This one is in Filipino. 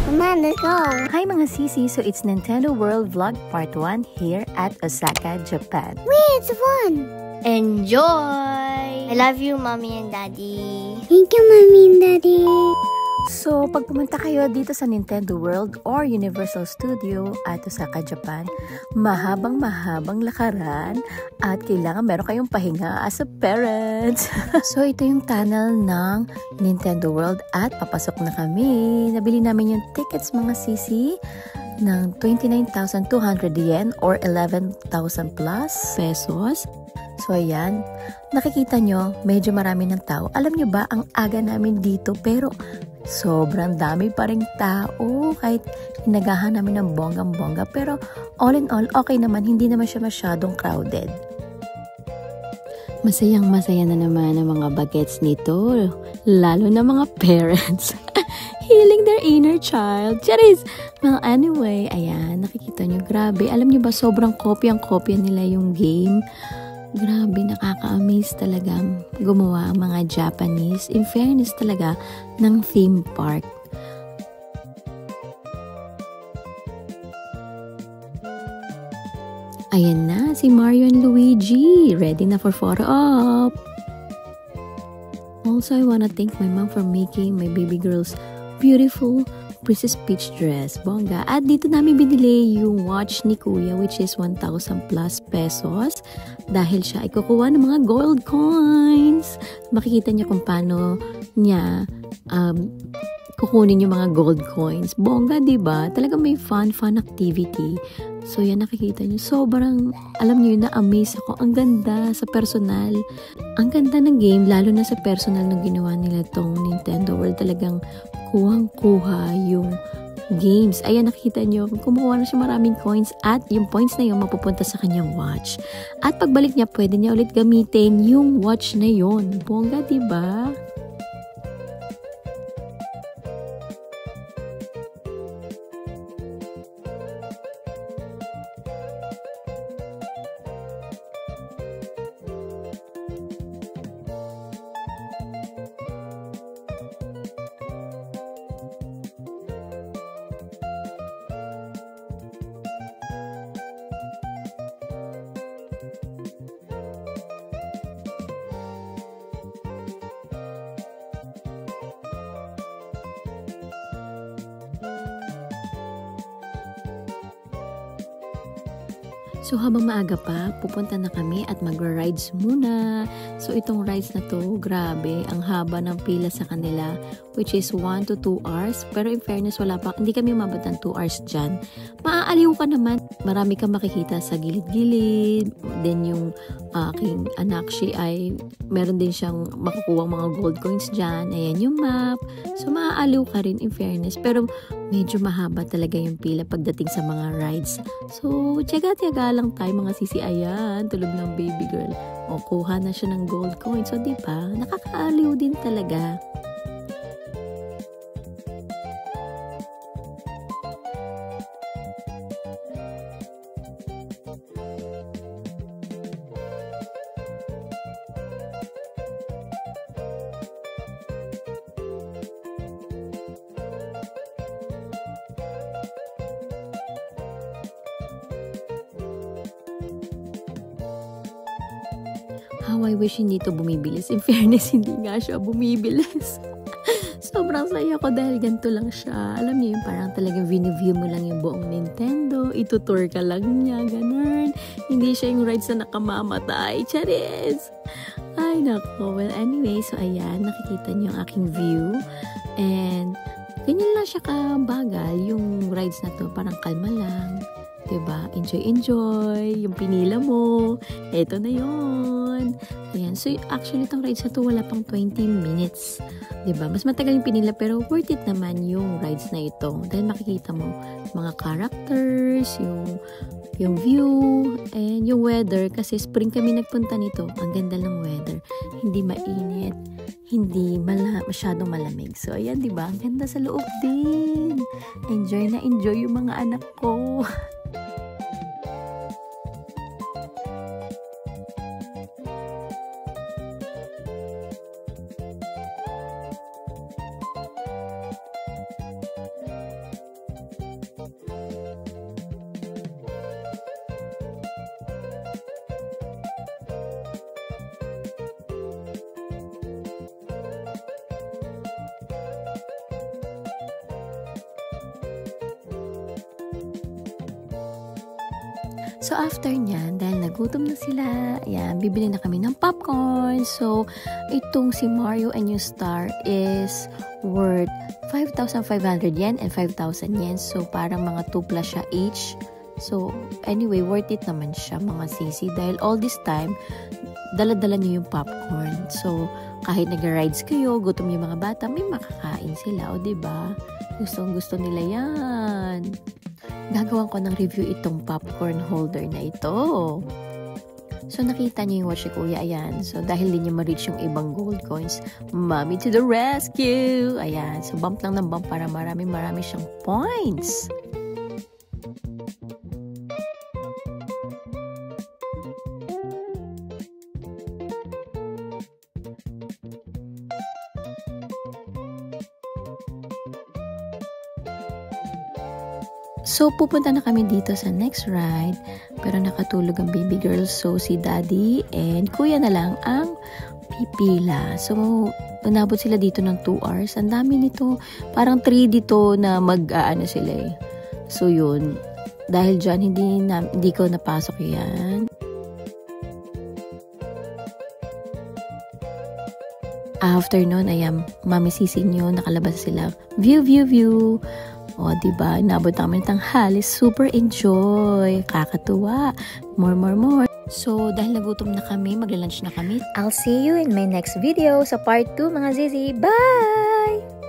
Mama, let's go! Hi mga sisi! So it's Nintendo World Vlog Part 1 here at Osaka, Japan. Wait, it's fun! Enjoy! I love you, Mommy and Daddy. Thank you, Mommy and Daddy. So, pag pumunta kayo dito sa Nintendo World or Universal Studio at Osaka, Japan, mahabang lakaran at kailangan meron kayong pahinga as a parent. So, ito yung tunnel ng Nintendo World at papasok na kami. Nabili namin yung tickets mga sisi ng 29,200 yen or 11,000 plus pesos. So, ayan. Nakikita nyo, medyo marami ng tao. Alam nyo ba, ang aga namin dito pero sobrang dami pa ring tao kahit inagahan namin ng bonggang-bongga. Pero all in all, okay naman. Hindi naman siya masyadong crowded. Masayang-masaya na naman ang mga bagets nito. Lalo na mga parents. Healing their inner child. Charis! Well, anyway, ayan. Nakikita nyo, grabe. Alam nyo ba, sobrang kopyang-kopya nila yung game. Grabe, nakaka-amaze talaga gumawa ang mga Japanese. In fairness talaga, ng theme park. Ayan na, si Mario and Luigi. Ready na for photo op. Also, I wanna thank my mom for making my baby girl's beautiful Princess Peach dress. Bongga. At dito namin binili yung watch ni Kuya which is 1,000 plus pesos dahil siya ay kukuha ng mga gold coins. Makikita niyo kung paano niya kukunin yung mga gold coins. Bongga, diba? Talaga may fun activity. So, yan nakikita niyo. Sobrang, alam niyo, na-amaze ako. Ang ganda sa personal. Ang ganda ng game, lalo na sa personal na ginawa nila tong Nintendo World. Talagang kuhang-kuha yung games. Ayan, nakikita niyo, kumuha na siya maraming coins at yung points na yun mapupunta sa kanyang watch. At pagbalik niya, pwede niya ulit gamitin yung watch na yun. Bongga, diba? So, habang maaga pa, pupunta na kami at magra-rides muna. So, itong rides na to, grabe, ang haba ng pila sa kanila, which is 1 to 2 hours. Pero in fairness, wala pa, hindi kami umabot ng 2 hours dyan. Maaaliw ka naman. Marami kang makikita sa gilid-gilid. Then, yung aking anak, ay meron din siyang makukuha mga gold coins dyan. Ayan yung map. So, maaaliw ka rin in fairness. Pero, medyo mahaba talaga yung pila pagdating sa mga rides. So, tiyaga-tiyaga lang tayo mga sisi. Ayan, tulog ng baby girl. O, kuha na siya ng gold coin. So, diba? Nakakaaliw din talaga. How I wish hindi to bumibilis. In fairness, hindi nga siya bumibilis. Sobrang saya ko dahil ganito lang siya. Alam niyo yung parang talagang view mo lang yung buong Nintendo. Itutour ka lang niya, ganun. Hindi siya yung rides na nakamamatay. Charis! Ay, nako. Well, anyway, so ayan, nakikita niyo ang aking view. And, ganyan lang siya kabagal. Yung rides na to, parang kalma lang. Diba? Enjoy. Yung pinila mo. Eto na yun. Ayan. So, actually, itong rides na to, wala pang 20 minutes. Diba? Mas matagal yung pinila, pero worth it naman yung rides na ito. Dahil makikita mo mga characters, yung view, and yung weather. Kasi spring kami nagpunta nito. Ang ganda ng weather. Hindi mainit. Hindi masyadong malamig. So, ayan, diba? Ang ganda sa loob din. Enjoy na enjoy yung mga anak ko. So, after nyan, dahil nagutom na sila, ayan, bibili na kami ng popcorn. So, itong si Mario and New Star is worth 5,500 yen and 5,000 yen. So, parang mga 2 plus siya each. So, anyway, worth it naman siya, mga sisi. Dahil all this time, dala-dala niyo yung popcorn. So, kahit nag-rides kayo, gutom yung mga bata, may makakain sila, o diba? Gustong-gusto nila yan. Gagawan ko ng review itong popcorn holder na ito. So, nakita niyo yung watch ni Kuya, ayan. So, dahil din niya ma-reach yung ibang gold coins, mommy to the rescue! Ayan. So, bump lang ng bump para marami siyang points. So, pupunta na kami dito sa next ride. Pero nakatulog ang baby girl. So, si daddy and kuya na lang ang pipila. So, unabot sila dito ng 2 hours. Ang dami nito. Parang 3 dito na mag-aano sila eh. So, yun. Dahil dyan, hindi ko napasok yan. After nun, ayan, mami sisi nyo, nakalabas sila. View. O, diba? Nabot namin ng tanghali. Super enjoy. Kakatuwa. More. So, dahil nagutom na kami, magla-lunch na kami. I'll see you in my next video sa part 2 mga zizi. Bye!